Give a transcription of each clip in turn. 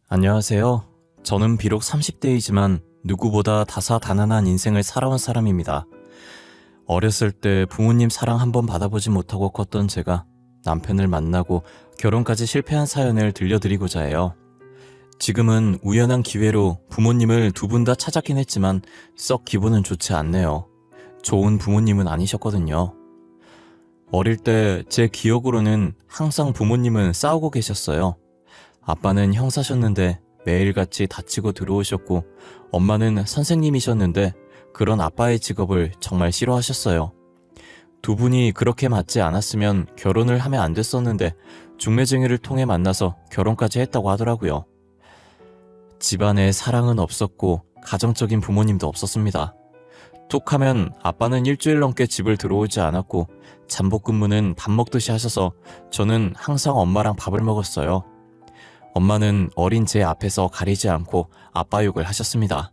안녕하세요. 저는 비록 30대이지만 누구보다 다사다난한 인생을 살아온 사람입니다. 어렸을 때 부모님 사랑 한번 받아보지 못하고 컸던 제가 남편을 만나고 결혼까지 실패한 사연을 들려드리고자 해요. 지금은 우연한 기회로 부모님을 두 분 다 찾았긴 했지만 썩 기분은 좋지 않네요. 좋은 부모님은 아니셨거든요. 어릴 때 제 기억으로는 항상 부모님은 싸우고 계셨어요. 아빠는 형사셨는데 매일같이 다치고 들어오셨고, 엄마는 선생님이셨는데 그런 아빠의 직업을 정말 싫어하셨어요. 두 분이 그렇게 맞지 않았으면 결혼을 하면 안 됐었는데 중매쟁이를 통해 만나서 결혼까지 했다고 하더라고요. 집안에 사랑은 없었고 가정적인 부모님도 없었습니다. 툭 하면 아빠는 일주일 넘게 집을 들어오지 않았고, 잠복근무는 밥 먹듯이 하셔서 저는 항상 엄마랑 밥을 먹었어요. 엄마는 어린 제 앞에서 가리지 않고 아빠 욕을 하셨습니다.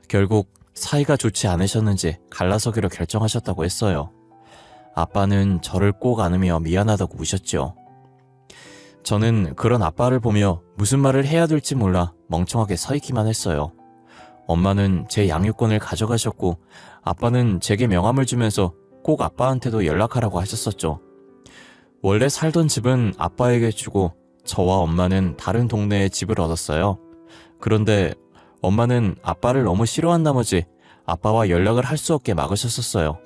결국 사이가 좋지 않으셨는지 갈라서기로 결정하셨다고 했어요. 아빠는 저를 꼭 안으며 미안하다고 우셨죠. 저는 그런 아빠를 보며 무슨 말을 해야 될지 몰라 멍청하게 서 있기만 했어요. 엄마는 제 양육권을 가져가셨고, 아빠는 제게 명함을 주면서 꼭 아빠한테도 연락하라고 하셨었죠. 원래 살던 집은 아빠에게 주고 저와 엄마는 다른 동네에 집을 얻었어요. 그런데 엄마는 아빠를 너무 싫어한 나머지 아빠와 연락을 할 수 없게 막으셨었어요.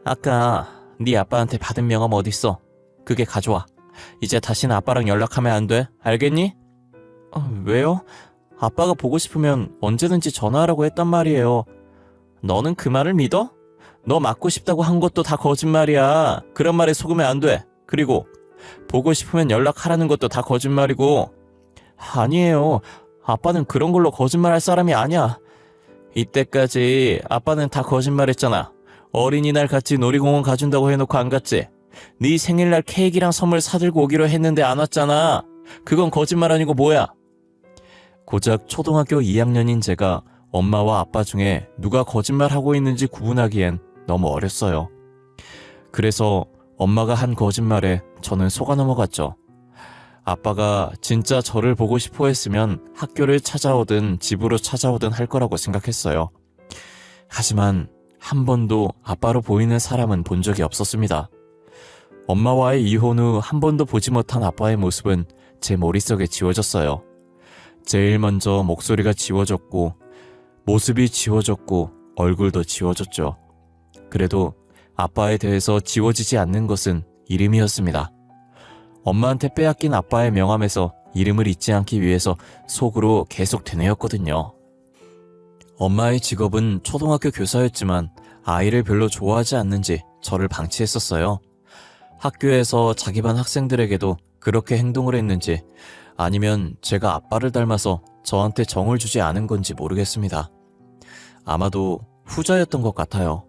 아까 네 아빠한테 받은 명함 어딨어? 그게 가져와. 이제 다시는 아빠랑 연락하면 안 돼. 알겠니? 왜요? 아빠가 보고 싶으면 언제든지 전화하라고 했단 말이에요. 너는 그 말을 믿어? 너 맞고 싶다고 한 것도 다 거짓말이야. 그런 말에 속으면 안 돼. 그리고 보고 싶으면 연락하라는 것도 다 거짓말이고. 아니에요. 아빠는 그런 걸로 거짓말할 사람이 아니야. 이때까지 아빠는 다 거짓말했잖아. 어린이날 같이 놀이공원 가준다고 해놓고 안 갔지. 네 생일날 케이크랑 선물 사들고 오기로 했는데 안 왔잖아. 그건 거짓말 아니고 뭐야? 고작 초등학교 2학년인 제가 엄마와 아빠 중에 누가 거짓말하고 있는지 구분하기엔 너무 어렸어요. 그래서 엄마가 한 거짓말에 저는 속아 넘어갔죠. 아빠가 진짜 저를 보고 싶어 했으면 학교를 찾아오든 집으로 찾아오든 할 거라고 생각했어요. 하지만 한 번도 아빠로 보이는 사람은 본 적이 없었습니다. 엄마와의 이혼 후 한 번도 보지 못한 아빠의 모습은 제 머릿속에 지워졌어요. 제일 먼저 목소리가 지워졌고, 모습이 지워졌고, 얼굴도 지워졌죠. 그래도 아빠에 대해서 지워지지 않는 것은 이름이었습니다. 엄마한테 빼앗긴 아빠의 명함에서 이름을 잊지 않기 위해서 속으로 계속 되뇌었거든요. 엄마의 직업은 초등학교 교사였지만 아이를 별로 좋아하지 않는지 저를 방치했었어요. 학교에서 자기 반 학생들에게도 그렇게 행동을 했는지, 아니면 제가 아빠를 닮아서 저한테 정을 주지 않은 건지 모르겠습니다. 아마도 후자였던 것 같아요.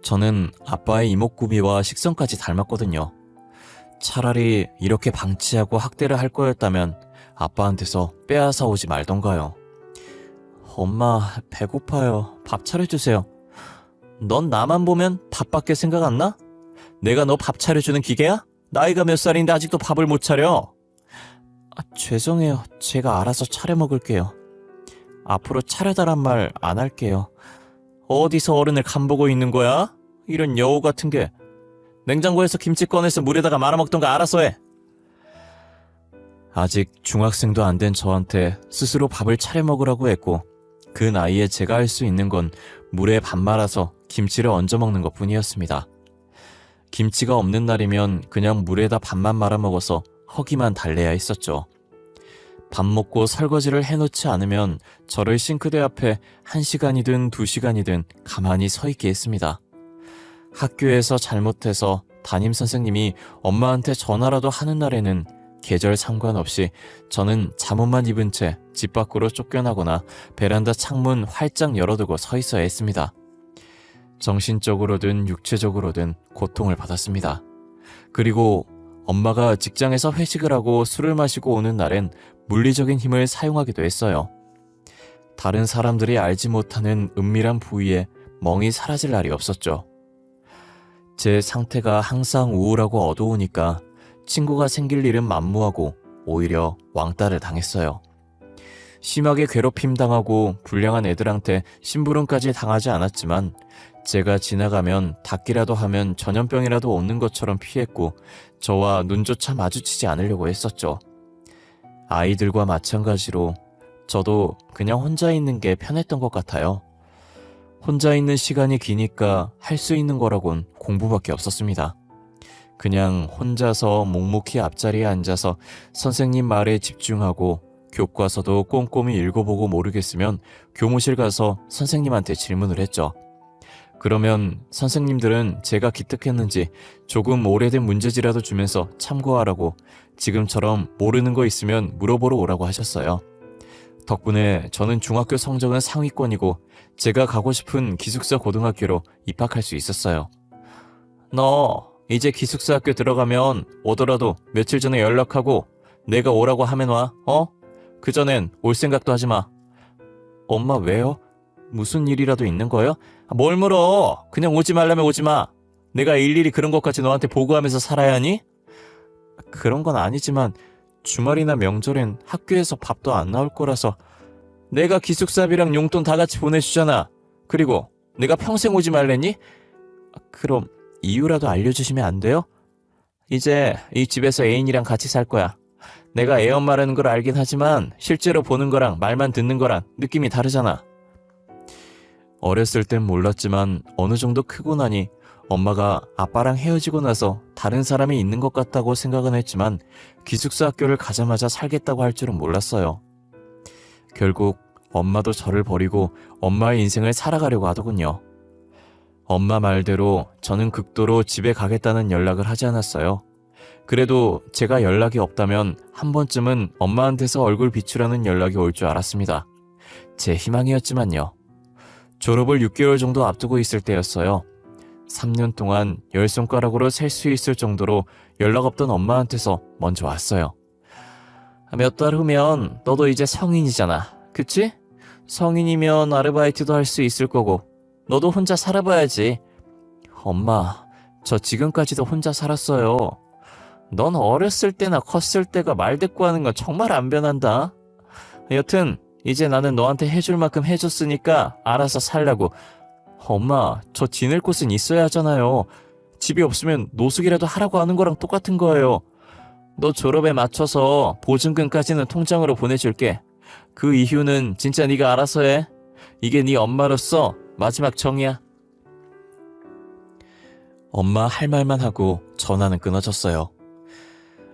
저는 아빠의 이목구비와 식성까지 닮았거든요. 차라리 이렇게 방치하고 학대를 할 거였다면 아빠한테서 빼앗아 오지 말던가요. 엄마, 배고파요. 밥 차려주세요. 넌 나만 보면 밥밖에 생각 안 나? 내가 너 밥 차려주는 기계야? 나이가 몇 살인데 아직도 밥을 못 차려. 죄송해요. 제가 알아서 차려 먹을게요. 앞으로 차려달란 말 안 할게요. 어디서 어른을 간보고 있는 거야? 이런 여우 같은 게. 냉장고에서 김치 꺼내서 물에다가 말아먹던가 알아서 해. 아직 중학생도 안 된 저한테 스스로 밥을 차려 먹으라고 했고, 그 나이에 제가 할 수 있는 건 물에 밥 말아서 김치를 얹어 먹는 것 뿐이었습니다. 김치가 없는 날이면 그냥 물에다 밥만 말아 먹어서 허기만 달래야 했었죠. 밥 먹고 설거지를 해놓지 않으면 저를 싱크대 앞에 1시간이든 2시간이든 가만히 서 있게 했습니다. 학교에서 잘못해서 담임선생님이 엄마한테 전화라도 하는 날에는 계절 상관없이 저는 잠옷만 입은 채 집 밖으로 쫓겨나거나 베란다 창문 활짝 열어두고 서 있어야 했습니다. 정신적으로든 육체적으로든 고통을 받았습니다. 그리고 엄마가 직장에서 회식을 하고 술을 마시고 오는 날엔 물리적인 힘을 사용하기도 했어요. 다른 사람들이 알지 못하는 은밀한 부위에 멍이 사라질 날이 없었죠. 제 상태가 항상 우울하고 어두우니까 친구가 생길 일은 만무하고 오히려 왕따를 당했어요. 심하게 괴롭힘 당하고 불량한 애들한테 심부름까지 당하지 않았지만 제가 지나가면 닿기라도 하면 전염병이라도 오는 것처럼 피했고 저와 눈조차 마주치지 않으려고 했었죠. 아이들과 마찬가지로 저도 그냥 혼자 있는 게 편했던 것 같아요. 혼자 있는 시간이 기니까 할 수 있는 거라곤 공부밖에 없었습니다. 그냥 혼자서 묵묵히 앞자리에 앉아서 선생님 말에 집중하고 교과서도 꼼꼼히 읽어보고 모르겠으면 교무실 가서 선생님한테 질문을 했죠. 그러면 선생님들은 제가 기특했는지 조금 오래된 문제지라도 주면서 참고하라고 지금처럼 모르는 거 있으면 물어보러 오라고 하셨어요. 덕분에 저는 중학교 성적은 상위권이고 제가 가고 싶은 기숙사 고등학교로 입학할 수 있었어요. 너 이제 기숙사 학교 들어가면 오더라도 며칠 전에 연락하고 내가 오라고 하면 와, 어? 그전엔 올 생각도 하지 마. 엄마 왜요? 무슨 일이라도 있는 거예요? 뭘 물어? 그냥 오지 말라면 오지 마. 내가 일일이 그런 것까지 너한테 보고하면서 살아야 하니? 그런 건 아니지만 주말이나 명절엔 학교에서 밥도 안 나올 거라서. 내가 기숙사비랑 용돈 다 같이 보내주잖아. 그리고 내가 평생 오지 말랬니? 그럼 이유라도 알려주시면 안 돼요? 이제 이 집에서 애인이랑 같이 살 거야. 내가 애 엄마라는 걸 알긴 하지만 실제로 보는 거랑 말만 듣는 거랑 느낌이 다르잖아. 어렸을 땐 몰랐지만 어느 정도 크고 나니 엄마가 아빠랑 헤어지고 나서 다른 사람이 있는 것 같다고 생각은 했지만 기숙사 학교를 가자마자 살겠다고 할 줄은 몰랐어요. 결국 엄마도 저를 버리고 엄마의 인생을 살아가려고 하더군요. 엄마 말대로 저는 극도로 집에 가겠다는 연락을 하지 않았어요. 그래도 제가 연락이 없다면 한 번쯤은 엄마한테서 얼굴 비추라는 연락이 올 줄 알았습니다. 제 희망이었지만요. 졸업을 6개월 정도 앞두고 있을 때였어요. 3년 동안 10손가락으로 셀 수 있을 정도로 연락 없던 엄마한테서 먼저 왔어요. 몇 달 후면 너도 이제 성인이잖아. 그치? 성인이면 아르바이트도 할 수 있을 거고 너도 혼자 살아봐야지. 엄마, 저 지금까지도 혼자 살았어요. 넌 어렸을 때나 컸을 때가 말 대꾸 하는 건 정말 안 변한다. 여튼 이제 나는 너한테 해줄 만큼 해줬으니까 알아서 살라고. 엄마, 저 지낼 곳은 있어야 하잖아요. 집이 없으면 노숙이라도 하라고 하는 거랑 똑같은 거예요. 너 졸업에 맞춰서 보증금까지는 통장으로 보내줄게. 그 이유는 진짜 네가 알아서 해. 이게 네 엄마로서 마지막 정이야. 엄마 할 말만 하고 전화는 끊어졌어요.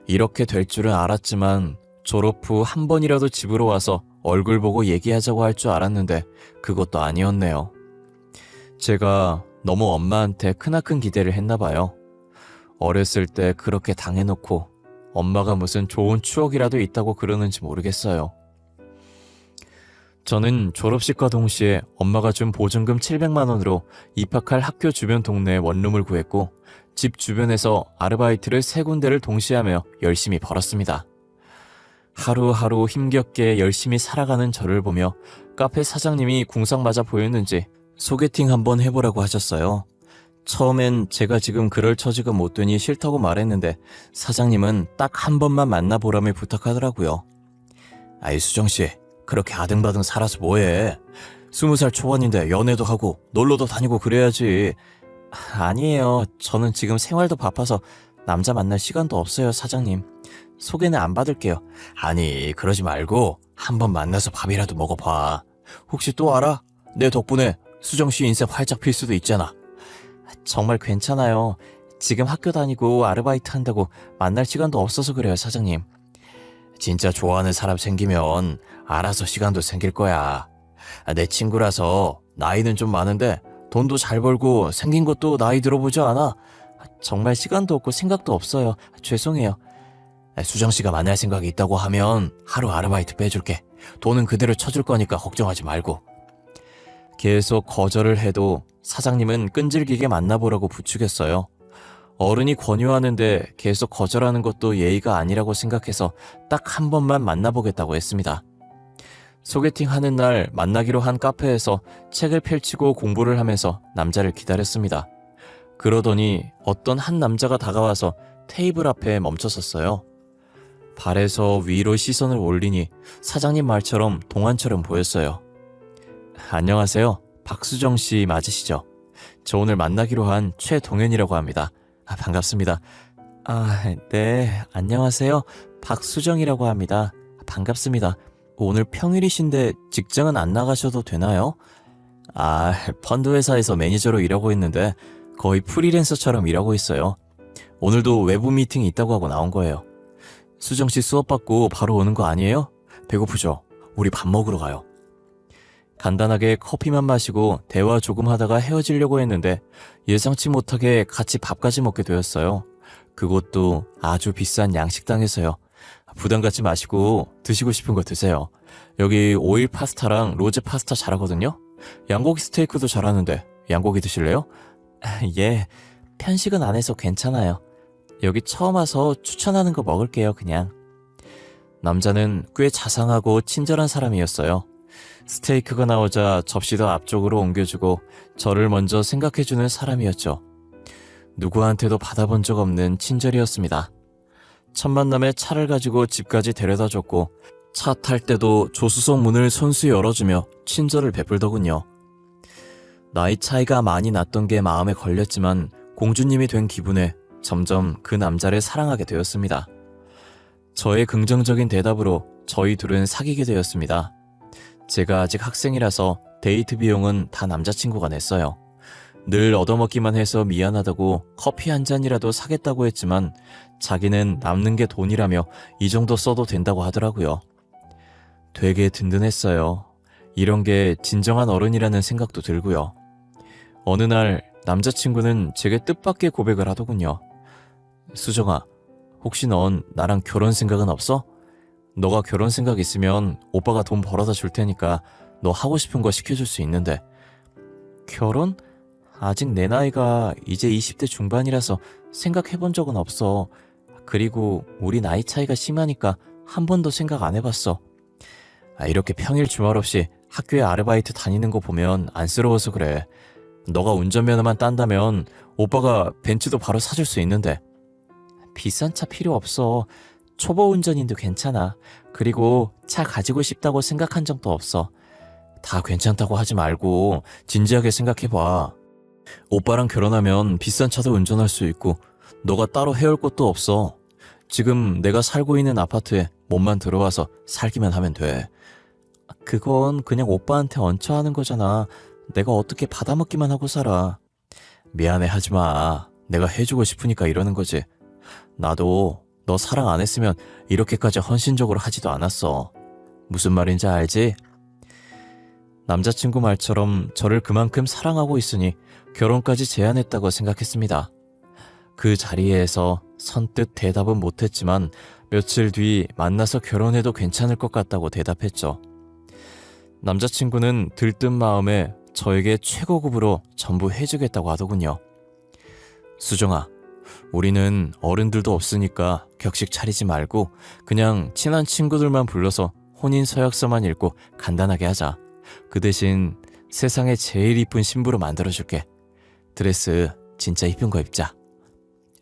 이렇게 될 줄은 알았지만 졸업 후 한 번이라도 집으로 와서 얼굴 보고 얘기하자고 할 줄 알았는데 그것도 아니었네요. 제가 너무 엄마한테 크나큰 기대를 했나 봐요. 어렸을 때 그렇게 당해놓고 엄마가 무슨 좋은 추억이라도 있다고 그러는지 모르겠어요. 저는 졸업식과 동시에 엄마가 준 보증금 700만 원으로 입학할 학교 주변 동네에 원룸을 구했고 집 주변에서 아르바이트를 3군데를 동시에 하며 열심히 벌었습니다. 하루하루 힘겹게 열심히 살아가는 저를 보며 카페 사장님이 궁상 맞아 보였는지 소개팅 한번 해보라고 하셨어요. 처음엔 제가 지금 그럴 처지가 못 되니 싫다고 말했는데 사장님은 딱 한 번만 만나보라며 부탁하더라고요. 아이 수정씨, 그렇게 아등바등 살아서 뭐해. 20살 초반인데 연애도 하고 놀러도 다니고 그래야지. 아니에요. 저는 지금 생활도 바빠서 남자 만날 시간도 없어요, 사장님. 소개는 안 받을게요. 아니, 그러지 말고 한번 만나서 밥이라도 먹어봐. 혹시 또 알아? 내 덕분에 수정씨 인생 활짝 필 수도 있잖아. 정말 괜찮아요. 지금 학교 다니고 아르바이트 한다고 만날 시간도 없어서 그래요, 사장님. 진짜 좋아하는 사람 생기면 알아서 시간도 생길 거야. 내 친구라서 나이는 좀 많은데 돈도 잘 벌고 생긴 것도 나이 들어보지 않아. 정말 시간도 없고 생각도 없어요. 죄송해요. 수정씨가 만날 생각이 있다고 하면 하루 아르바이트 빼줄게. 돈은 그대로 쳐줄 거니까 걱정하지 말고. 계속 거절을 해도 사장님은 끈질기게 만나보라고 부추겼어요. 어른이 권유하는데 계속 거절하는 것도 예의가 아니라고 생각해서 딱 한 번만 만나보겠다고 했습니다. 소개팅 하는 날 만나기로 한 카페에서 책을 펼치고 공부를 하면서 남자를 기다렸습니다. 그러더니 어떤 한 남자가 다가와서 테이블 앞에 멈춰섰어요. 발에서 위로 시선을 올리니 사장님 말처럼 동안처럼 보였어요. 안녕하세요. 박수정 씨 맞으시죠? 저 오늘 만나기로 한 최동현이라고 합니다. 반갑습니다. 네, 안녕하세요. 박수정이라고 합니다. 반갑습니다. 오늘 평일이신데 직장은 안 나가셔도 되나요? 펀드 회사에서 매니저로 일하고 있는데 거의 프리랜서처럼 일하고 있어요. 오늘도 외부 미팅이 있다고 하고 나온 거예요. 수정 씨 수업 받고 바로 오는 거 아니에요? 배고프죠? 우리 밥 먹으러 가요. 간단하게 커피만 마시고 대화 조금 하다가 헤어지려고 했는데 예상치 못하게 같이 밥까지 먹게 되었어요. 그것도 아주 비싼 양식당에서요. 부담 갖지 마시고 드시고 싶은 거 드세요. 여기 오일 파스타랑 로제 파스타 잘하거든요. 양고기 스테이크도 잘하는데 양고기 드실래요? 예, 편식은 안 해서 괜찮아요. 여기 처음 와서 추천하는 거 먹을게요, 그냥. 남자는 꽤 자상하고 친절한 사람이었어요. 스테이크가 나오자 접시도 앞쪽으로 옮겨주고 저를 먼저 생각해주는 사람이었죠. 누구한테도 받아본 적 없는 친절이었습니다. 첫 만남에 차를 가지고 집까지 데려다줬고 차 탈 때도 조수석 문을 손수 열어주며 친절을 베풀더군요. 나이 차이가 많이 났던 게 마음에 걸렸지만 공주님이 된 기분에 점점 그 남자를 사랑하게 되었습니다. 저의 긍정적인 대답으로 저희 둘은 사귀게 되었습니다. 제가 아직 학생이라서 데이트 비용은 다 남자친구가 냈어요. 늘 얻어먹기만 해서 미안하다고 커피 한 잔이라도 사겠다고 했지만 자기는 남는 게 돈이라며 이 정도 써도 된다고 하더라고요. 되게 든든했어요. 이런 게 진정한 어른이라는 생각도 들고요. 어느 날 남자친구는 제게 뜻밖의 고백을 하더군요. 수정아, 혹시 넌 나랑 결혼 생각은 없어? 너가 결혼 생각 있으면 오빠가 돈 벌어다 줄 테니까 너 하고 싶은 거 시켜줄 수 있는데. 결혼? 아직 내 나이가 이제 20대 중반이라서 생각해본 적은 없어. 그리고 우리 나이 차이가 심하니까 한 번도 생각 안 해봤어. 이렇게 평일 주말 없이 학교에 아르바이트 다니는 거 보면 안쓰러워서 그래. 너가 운전면허만 딴다면 오빠가 벤츠도 바로 사줄 수 있는데. 비싼 차 필요 없어. 초보 운전인도 괜찮아. 그리고 차 가지고 싶다고 생각한 적도 없어. 다 괜찮다고 하지 말고 진지하게 생각해봐. 오빠랑 결혼하면 비싼 차도 운전할 수 있고 너가 따로 해올 것도 없어. 지금 내가 살고 있는 아파트에 몸만 들어와서 살기만 하면 돼. 그건 그냥 오빠한테 얹혀 하는 거잖아. 내가 어떻게 받아먹기만 하고 살아. 미안해 하지 마. 내가 해주고 싶으니까 이러는 거지. 나도 너 사랑 안 했으면 이렇게까지 헌신적으로 하지도 않았어. 무슨 말인지 알지? 남자친구 말처럼 저를 그만큼 사랑하고 있으니 결혼까지 제안했다고 생각했습니다. 그 자리에서 선뜻 대답은 못했지만 며칠 뒤 만나서 결혼해도 괜찮을 것 같다고 대답했죠. 남자친구는 들뜬 마음에 저에게 최고급으로 전부 해주겠다고 하더군요. 수정아, 우리는 어른들도 없으니까 격식 차리지 말고 그냥 친한 친구들만 불러서 혼인 서약서만 읽고 간단하게 하자. 그 대신 세상에 제일 이쁜 신부로 만들어줄게. 드레스 진짜 이쁜 거 입자.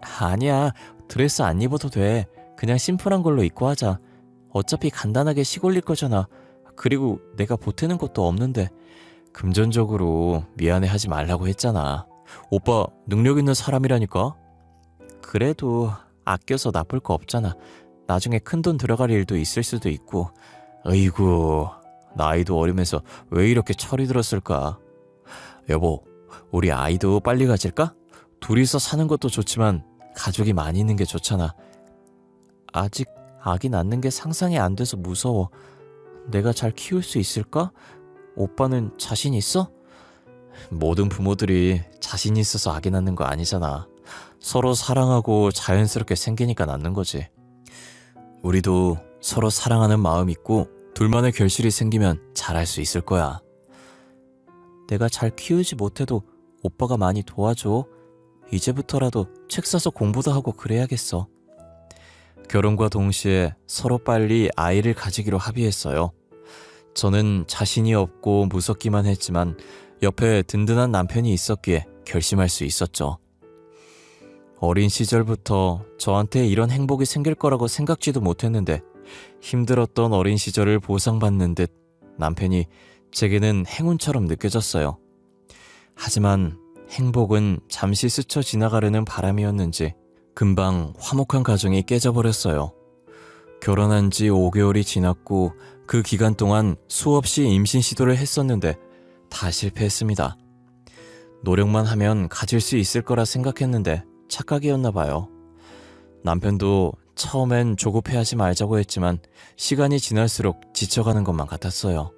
아니야, 드레스 안 입어도 돼. 그냥 심플한 걸로 입고 하자. 어차피 간단하게 시골릴 거잖아. 그리고 내가 보태는 것도 없는데. 금전적으로 미안해하지 말라고 했잖아. 오빠 능력 있는 사람이라니까. 그래도 아껴서 나쁠 거 없잖아. 나중에 큰돈 들어갈 일도 있을 수도 있고. 어이구, 나이도 어리면서 왜 이렇게 철이 들었을까. 여보, 우리 아이도 빨리 가질까? 둘이서 사는 것도 좋지만 가족이 많이 있는 게 좋잖아. 아직 아기 낳는 게 상상이 안 돼서 무서워. 내가 잘 키울 수 있을까? 오빠는 자신 있어? 모든 부모들이 자신 있어서 아기 낳는 거 아니잖아. 서로 사랑하고 자연스럽게 생기니까 낳는 거지. 우리도 서로 사랑하는 마음 있고 둘만의 결실이 생기면 잘할 수 있을 거야. 내가 잘 키우지 못해도 오빠가 많이 도와줘. 이제부터라도 책 사서 공부도 하고 그래야겠어. 결혼과 동시에 서로 빨리 아이를 가지기로 합의했어요. 저는 자신이 없고 무섭기만 했지만 옆에 든든한 남편이 있었기에 결심할 수 있었죠. 어린 시절부터 저한테 이런 행복이 생길 거라고 생각지도 못했는데 힘들었던 어린 시절을 보상받는 듯 남편이 제게는 행운처럼 느껴졌어요. 하지만 행복은 잠시 스쳐 지나가려는 바람이었는지 금방 화목한 가정이 깨져버렸어요. 결혼한 지 5개월이 지났고 그 기간 동안 수없이 임신 시도를 했었는데 다 실패했습니다. 노력만 하면 가질 수 있을 거라 생각했는데 착각이었나 봐요. 남편도 처음엔 조급해하지 말자고 했지만 시간이 지날수록 지쳐가는 것만 같았어요.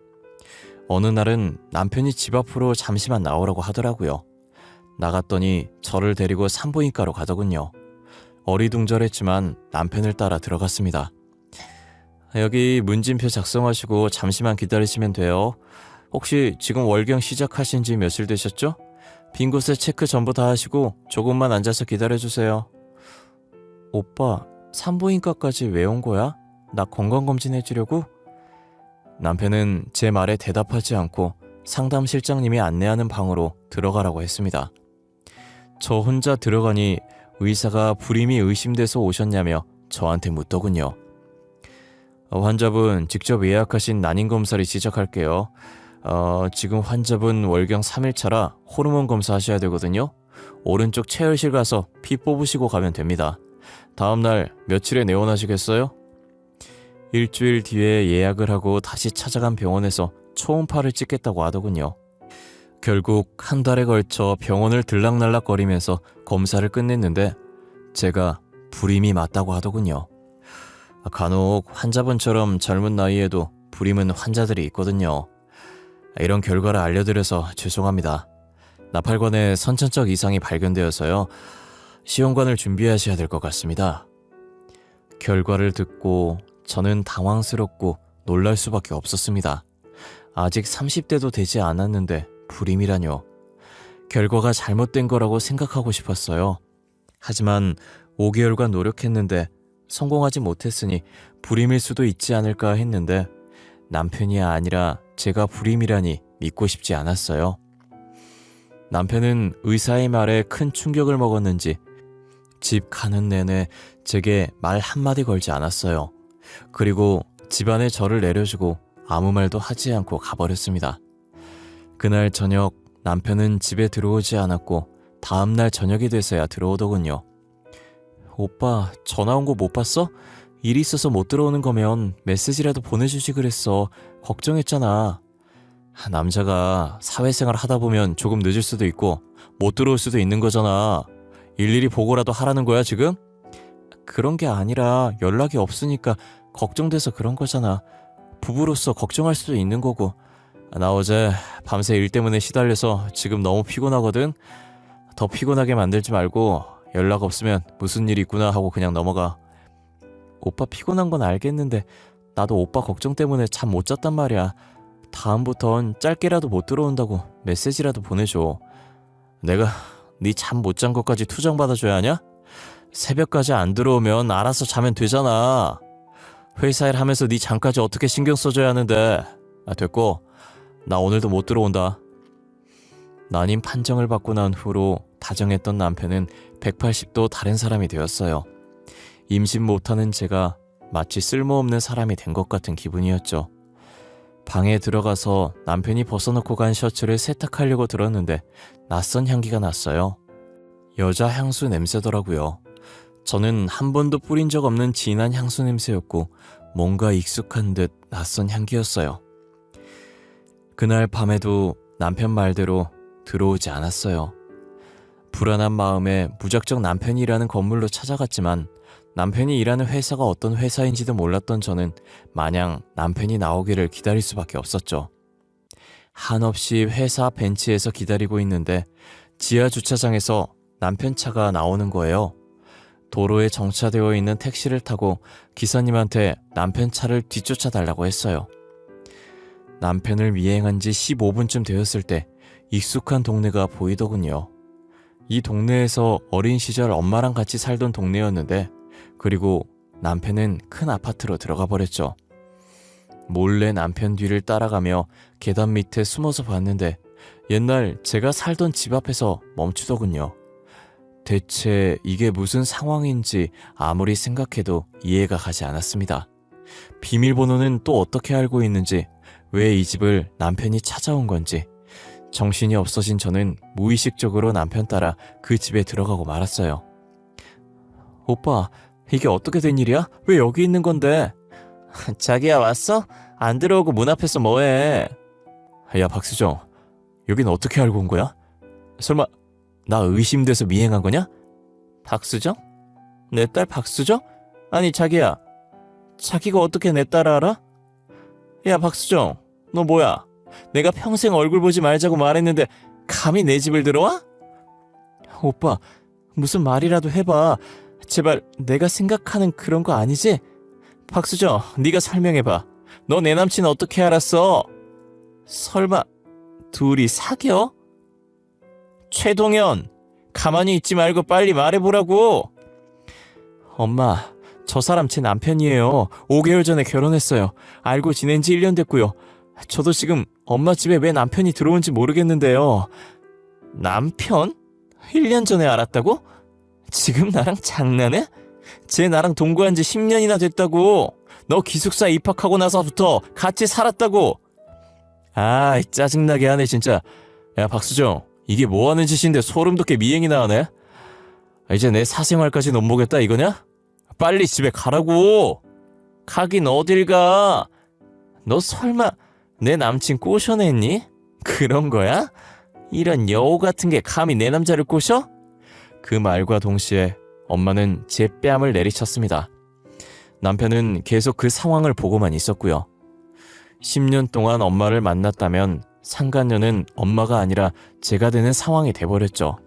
어느 날은 남편이 집 앞으로 잠시만 나오라고 하더라고요. 나갔더니 저를 데리고 산부인과로 가더군요. 어리둥절했지만 남편을 따라 들어갔습니다. 여기 문진표 작성하시고 잠시만 기다리시면 돼요. 혹시 지금 월경 시작하신 지 며칠 되셨죠? 빈 곳에 체크 전부 다 하시고 조금만 앉아서 기다려주세요. 오빠, 산부인과까지 왜 온 거야? 나 건강검진 해주려고? 남편은 제 말에 대답하지 않고 상담실장님이 안내하는 방으로 들어가라고 했습니다. 저 혼자 들어가니 의사가 불임이 의심돼서 오셨냐며 저한테 묻더군요. 환자분 직접 예약하신 난임검사를 시작할게요. 지금 환자분 월경 3일차라 호르몬 검사하셔야 되거든요. 오른쪽 체열실 가서 피 뽑으시고 가면 됩니다. 다음날 며칠에 내원하시겠어요? 일주일 뒤에 예약을 하고 다시 찾아간 병원에서 초음파를 찍겠다고 하더군요. 결국 한 달에 걸쳐 병원을 들락날락거리면서 검사를 끝냈는데 제가 불임이 맞다고 하더군요. 간혹 환자분처럼 젊은 나이에도 불임은 환자들이 있거든요. 이런 결과를 알려드려서 죄송합니다. 나팔관에 선천적 이상이 발견되어서요. 시험관을 준비하셔야 될 것 같습니다. 결과를 듣고 저는 당황스럽고 놀랄 수밖에 없었습니다. 아직 30대도 되지 않았는데 불임이라뇨. 결과가 잘못된 거라고 생각하고 싶었어요. 하지만 5개월간 노력했는데 성공하지 못했으니 불임일 수도 있지 않을까 했는데 남편이 아니라 제가 불임이라니 믿고 싶지 않았어요. 남편은 의사의 말에 큰 충격을 먹었는지 집 가는 내내 제게 말 한마디 걸지 않았어요. 그리고 집안에 저를 내려주고 아무 말도 하지 않고 가버렸습니다. 그날 저녁 남편은 집에 들어오지 않았고 다음날 저녁이 돼서야 들어오더군요. 오빠, 전화 온 거 못 봤어? 일이 있어서 못 들어오는 거면 메시지라도 보내주지 그랬어. 걱정했잖아. 남자가 사회생활 하다 보면 조금 늦을 수도 있고 못 들어올 수도 있는 거잖아. 일일이 보고라도 하라는 거야 지금? 그런 게 아니라 연락이 없으니까 걱정돼서 그런 거잖아. 부부로서 걱정할 수도 있는 거고. 나 어제 밤새 일 때문에 시달려서 지금 너무 피곤하거든. 더 피곤하게 만들지 말고 연락 없으면 무슨 일 있구나 하고 그냥 넘어가. 오빠 피곤한 건 알겠는데 나도 오빠 걱정 때문에 잠 못 잤단 말이야. 다음부턴 짧게라도 못 들어온다고 메시지라도 보내줘. 내가 네 잠 못 잔 것까지 투정받아줘야 하냐? 새벽까지 안 들어오면 알아서 자면 되잖아. 회사 일 하면서 네 잠까지 어떻게 신경 써줘야 하는데. 됐고 나 오늘도 못 들어온다. 난임 판정을 받고 난 후로 다정했던 남편은 180도 다른 사람이 되었어요. 임신 못하는 제가 마치 쓸모없는 사람이 된 것 같은 기분이었죠. 방에 들어가서 남편이 벗어놓고 간 셔츠를 세탁하려고 들었는데 낯선 향기가 났어요. 여자 향수 냄새더라고요. 저는 한 번도 뿌린 적 없는 진한 향수 냄새였고 뭔가 익숙한 듯 낯선 향기였어요. 그날 밤에도 남편 말대로 들어오지 않았어요. 불안한 마음에 무작정 남편이 일하는 건물로 찾아갔지만 남편이 일하는 회사가 어떤 회사인지도 몰랐던 저는 마냥 남편이 나오기를 기다릴 수밖에 없었죠. 한없이 회사 벤치에서 기다리고 있는데 지하 주차장에서 남편 차가 나오는 거예요. 도로에 정차되어 있는 택시를 타고 기사님한테 남편 차를 뒤쫓아 달라고 했어요. 남편을 미행한 지 15분쯤 되었을 때 익숙한 동네가 보이더군요. 이 동네에서 어린 시절 엄마랑 같이 살던 동네였는데 그리고 남편은 큰 아파트로 들어가 버렸죠. 몰래 남편 뒤를 따라가며 계단 밑에 숨어서 봤는데 옛날 제가 살던 집 앞에서 멈추더군요. 대체 이게 무슨 상황인지 아무리 생각해도 이해가 가지 않았습니다. 비밀번호는 또 어떻게 알고 있는지, 왜 이 집을 남편이 찾아온 건지, 정신이 없어진 저는 무의식적으로 남편 따라 그 집에 들어가고 말았어요. 오빠, 이게 어떻게 된 일이야? 왜 여기 있는 건데? 자기야, 왔어? 안 들어오고 문 앞에서 뭐해? 야, 박수정, 여긴 어떻게 알고 온 거야? 설마 나 의심돼서 미행한 거냐? 박수정? 내 딸 박수정? 아니, 자기야, 자기가 어떻게 내 딸을 알아? 야, 박수정, 너 뭐야? 내가 평생 얼굴 보지 말자고 말했는데 감히 내 집을 들어와? 오빠, 무슨 말이라도 해봐. 제발, 내가 생각하는 그런 거 아니지? 박수정, 네가 설명해봐. 너 내 남친 어떻게 알았어? 설마 둘이 사겨? 최동현, 가만히 있지 말고 빨리 말해보라고. 엄마, 저 사람 제 남편이에요. 5개월 전에 결혼했어요. 알고 지낸 지 1년 됐고요. 저도 지금 엄마 집에 왜 남편이 들어온지 모르겠는데요. 남편? 1년 전에 알았다고? 지금 나랑 장난해? 쟤 나랑 동거한 지 10년이나 됐다고. 너 기숙사 입학하고 나서부터 같이 살았다고. 아, 짜증나게 하네 진짜. 야, 박수정, 이게 뭐하는 짓인데 소름 돋게 미행이나 하네? 이제 내 사생활까지 넘보겠다 이거냐? 빨리 집에 가라고. 가긴 어딜 가. 너 설마 내 남친 꼬셔냈니? 그런 거야? 이런 여우 같은 게 감히 내 남자를 꼬셔? 그 말과 동시에 엄마는 제 뺨을 내리쳤습니다. 남편은 계속 그 상황을 보고만 있었고요. 10년 동안 엄마를 만났다면 상간녀는 엄마가 아니라 제가 되는 상황이 돼버렸죠.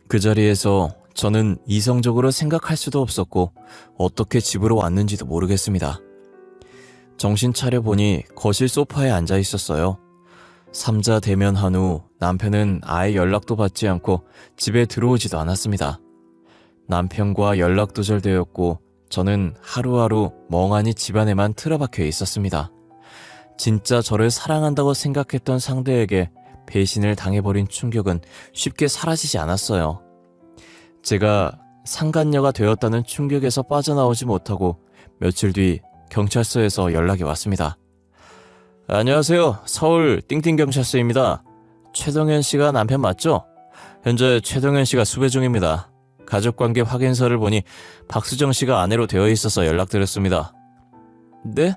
그 자리에서 저는 이성적으로 생각할 수도 없었고 어떻게 집으로 왔는지도 모르겠습니다. 정신 차려보니 거실 소파에 앉아 있었어요. 삼자 대면한 후 남편은 아예 연락도 받지 않고 집에 들어오지도 않았습니다. 남편과 연락 두절되었고 저는 하루하루 멍하니 집안에만 틀어박혀 있었습니다. 진짜 저를 사랑한다고 생각했던 상대에게 배신을 당해버린 충격은 쉽게 사라지지 않았어요. 제가 상간녀가 되었다는 충격에서 빠져나오지 못하고 며칠 뒤 경찰서에서 연락이 왔습니다. 안녕하세요. 서울 띵띵경찰서입니다. 최동현 씨가 남편 맞죠? 현재 최동현 씨가 수배 중입니다. 가족관계 확인서를 보니 박수정 씨가 아내로 되어 있어서 연락드렸습니다. 네?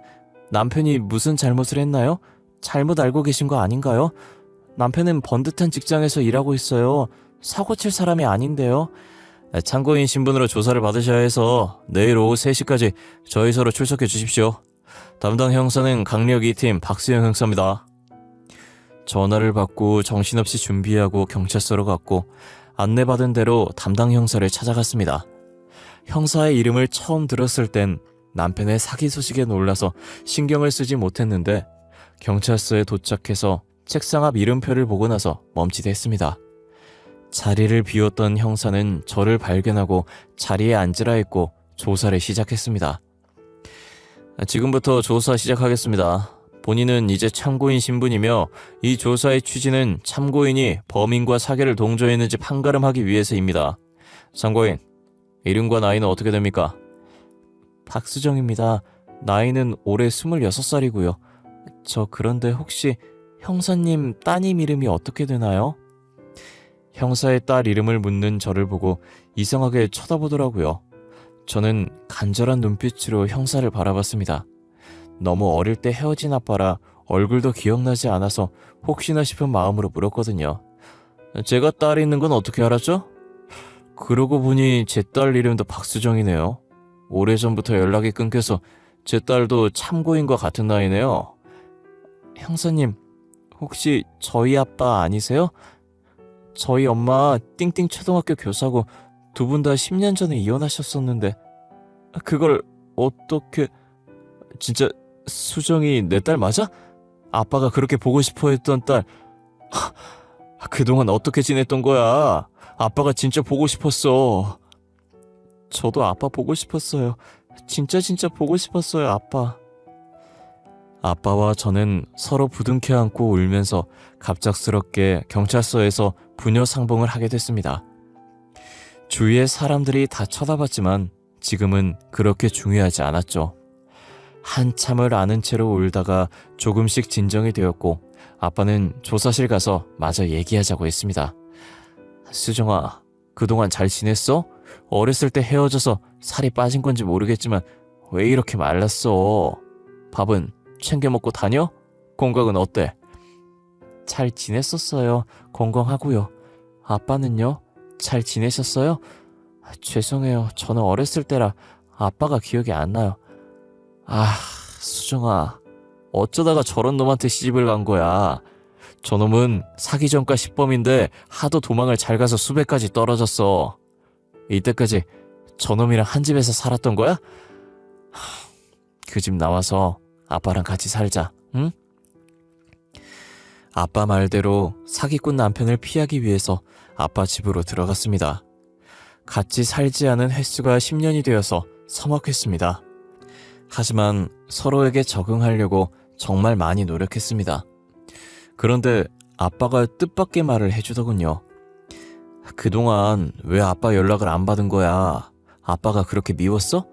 남편이 무슨 잘못을 했나요? 잘못 알고 계신 거 아닌가요? 남편은 번듯한 직장에서 일하고 있어요. 사고 칠 사람이 아닌데요. 참고인 신분으로 조사를 받으셔야 해서 내일 오후 3시까지 저희서로 출석해 주십시오. 담당 형사는 강력 2팀 박수영 형사입니다. 전화를 받고 정신없이 준비하고 경찰서로 갔고 안내받은 대로 담당 형사를 찾아갔습니다. 형사의 이름을 처음 들었을 땐 남편의 사기 소식에 놀라서 신경을 쓰지 못했는데 경찰서에 도착해서 책상 앞 이름표를 보고 나서 멈칫했습니다. 자리를 비웠던 형사는 저를 발견하고 자리에 앉으라 했고 조사를 시작했습니다. 지금부터 조사 시작하겠습니다. 본인은 이제 참고인 신분이며 이 조사의 취지는 참고인이 범인과 사기를 동조했는지 판가름하기 위해서입니다. 참고인, 이름과 나이는 어떻게 됩니까? 박수정입니다. 나이는 올해 26살이고요. 저 그런데 혹시 형사님 따님 이름이 어떻게 되나요? 형사의 딸 이름을 묻는 저를 보고 이상하게 쳐다보더라고요. 저는 간절한 눈빛으로 형사를 바라봤습니다. 너무 어릴 때 헤어진 아빠라 얼굴도 기억나지 않아서 혹시나 싶은 마음으로 물었거든요. 제가 딸이 있는 건 어떻게 알았죠? 그러고 보니 제 딸 이름도 박수정이네요. 오래전부터 연락이 끊겨서 제 딸도 참고인과 같은 나이네요. 형사님, 혹시 저희 아빠 아니세요? 저희 엄마 띵띵 초등학교 교사고 두 분 다 10년 전에 이혼하셨었는데 그걸 어떻게... 진짜 수정이 내 딸 맞아? 아빠가 그렇게 보고 싶어 했던 딸... 그동안 어떻게 지냈던 거야? 아빠가 진짜 보고 싶었어. 저도 아빠 보고 싶었어요. 진짜 보고 싶었어요, 아빠. 아빠와 저는 서로 부둥켜 안고 울면서 갑작스럽게 경찰서에서 부녀 상봉을 하게 됐습니다. 주위의 사람들이 다 쳐다봤지만 지금은 그렇게 중요하지 않았죠. 한참을 아는 채로 울다가 조금씩 진정이 되었고 아빠는 조사실 가서 마저 얘기하자고 했습니다. 수정아, 그동안 잘 지냈어? 어렸을 때 헤어져서 살이 빠진 건지 모르겠지만 왜 이렇게 말랐어? 밥은 챙겨 먹고 다녀? 건강은 어때? 잘 지냈었어요. 건강하고요. 아빠는요? 잘 지내셨어요? 죄송해요. 저는 어렸을 때라 아빠가 기억이 안 나요. 수정아, 어쩌다가 저런 놈한테 시집을 간 거야. 저놈은 사기 전과 10범인데 하도 도망을 잘 가서 수배까지 떨어졌어. 이때까지 저놈이랑 한 집에서 살았던 거야? 그 집 나와서 아빠랑 같이 살자, 응? 아빠 말대로 사기꾼 남편을 피하기 위해서 아빠 집으로 들어갔습니다. 같이 살지 않은 횟수가 10년이 되어서 서먹했습니다. 하지만 서로에게 적응하려고 정말 많이 노력했습니다. 그런데 아빠가 뜻밖의 말을 해주더군요. 그동안 왜 아빠 연락을 안 받은 거야? 아빠가 그렇게 미웠어?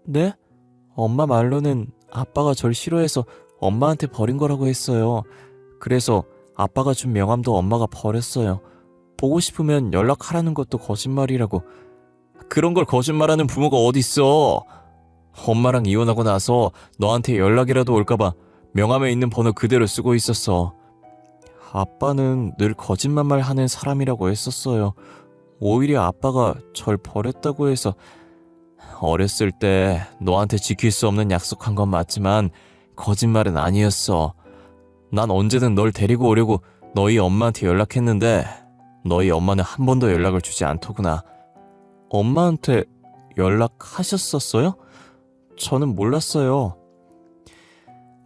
네? 엄마 말로는 아빠가 절 싫어해서 엄마한테 버린 거라고 했어요. 그래서 아빠가 준 명함도 엄마가 버렸어요. 보고 싶으면 연락하라는 것도 거짓말이라고. 그런 걸 거짓말하는 부모가 어딨어? 엄마랑 이혼하고 나서 너한테 연락이라도 올까봐 명함에 있는 번호 그대로 쓰고 있었어. 아빠는 늘 거짓말만 하는 사람이라고 했었어요. 오히려 아빠가 절 버렸다고 해서. 어렸을 때 너한테 지킬 수 없는 약속한 건 맞지만 거짓말은 아니었어. 난 언제든 널 데리고 오려고 너희 엄마한테 연락했는데 너희 엄마는 한 번도 연락을 주지 않더구나. 엄마한테 연락하셨었어요? 저는 몰랐어요.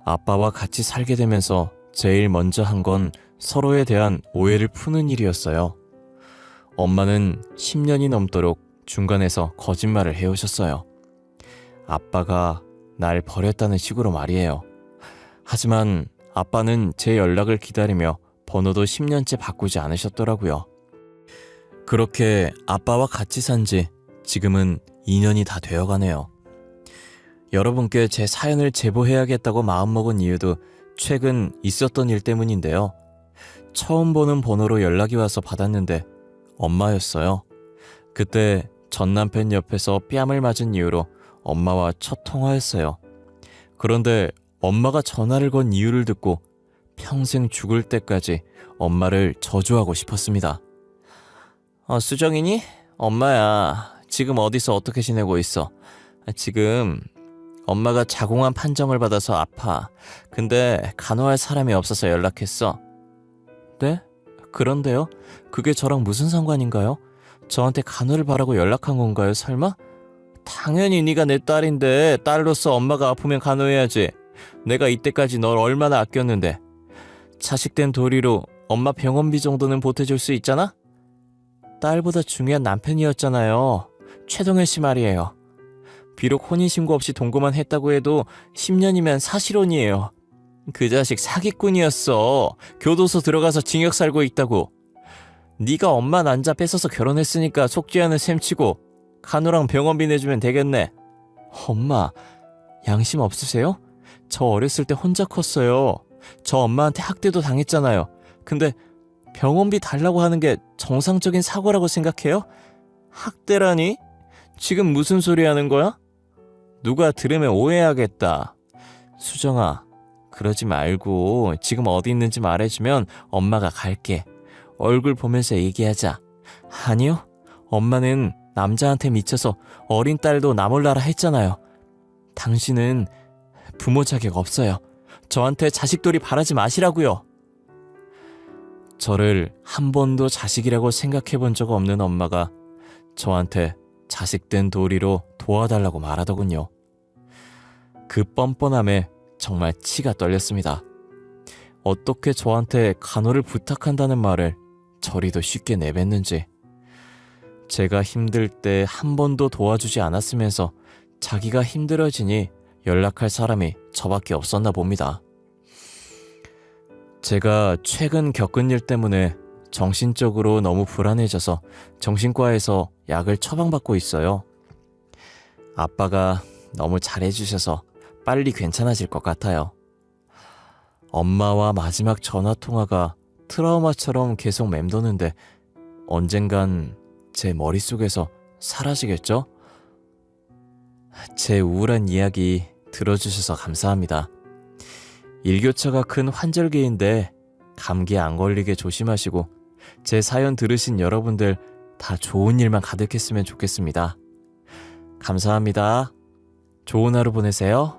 아빠와 같이 살게 되면서 제일 먼저 한 건 서로에 대한 오해를 푸는 일이었어요. 엄마는 10년이 넘도록 중간에서 거짓말을 해오셨어요. 아빠가 날 버렸다는 식으로 말이에요. 하지만 아빠는 제 연락을 기다리며 번호도 10년째 바꾸지 않으셨더라고요. 그렇게 아빠와 같이 산 지 지금은 2년이 다 되어가네요. 여러분께 제 사연을 제보해야겠다고 마음먹은 이유도 최근 있었던 일 때문인데요. 처음 보는 번호로 연락이 와서 받았는데 엄마였어요. 그때 전 남편 옆에서 뺨을 맞은 이유로 엄마와 첫 통화였어요. 그런데 엄마가 전화를 건 이유를 듣고 평생 죽을 때까지 엄마를 저주하고 싶었습니다. 수정이니? 엄마야, 지금 어디서 어떻게 지내고 있어? 지금 엄마가 자궁암 판정을 받아서 아파. 근데 간호할 사람이 없어서 연락했어. 네? 그런데요? 그게 저랑 무슨 상관인가요? 저한테 간호를 바라고 연락한 건가요, 설마? 당연히 네가 내 딸인데 딸로서 엄마가 아프면 간호해야지. 내가 이때까지 널 얼마나 아꼈는데. 자식된 도리로 엄마 병원비 정도는 보태줄 수 있잖아? 딸보다 중요한 남편이었잖아요. 최동현 씨 말이에요. 비록 혼인신고 없이 동거만 했다고 해도 10년이면 사실혼이에요. 그 자식 사기꾼이었어. 교도소 들어가서 징역 살고 있다고. 네가 엄마 난자 뺏어서 결혼했으니까 속죄하는 셈치고 간호랑 병원비 내주면 되겠네. 엄마, 양심 없으세요? 저 어렸을 때 혼자 컸어요. 저 엄마한테 학대도 당했잖아요. 근데 병원비 달라고 하는 게 정상적인 사고라고 생각해요? 학대라니? 지금 무슨 소리 하는 거야? 누가 들으면 오해하겠다. 수정아, 그러지 말고 지금 어디 있는지 말해주면 엄마가 갈게. 얼굴 보면서 얘기하자. 아니요, 엄마는 남자한테 미쳐서 어린 딸도 나 몰라라 했잖아요. 당신은 부모 자격 없어요. 저한테 자식돌이 바라지 마시라고요. 저를 한 번도 자식이라고 생각해 본 적 없는 엄마가 저한테 자식된 도리로 도와달라고 말하더군요. 그 뻔뻔함에 정말 치가 떨렸습니다. 어떻게 저한테 간호를 부탁한다는 말을 저리도 쉽게 내뱉는지. 제가 힘들 때 한 번도 도와주지 않았으면서 자기가 힘들어지니 연락할 사람이 저밖에 없었나 봅니다. 제가 최근 겪은 일 때문에 정신적으로 너무 불안해져서 정신과에서 약을 처방받고 있어요. 아빠가 너무 잘해주셔서 빨리 괜찮아질 것 같아요. 엄마와 마지막 전화통화가 트라우마처럼 계속 맴도는데 언젠간 제 머릿속에서 사라지겠죠? 제 우울한 이야기 들어주셔서 감사합니다. 일교차가 큰 환절기인데 감기 안 걸리게 조심하시고 제 사연 들으신 여러분들 다 좋은 일만 가득했으면 좋겠습니다. 감사합니다. 좋은 하루 보내세요.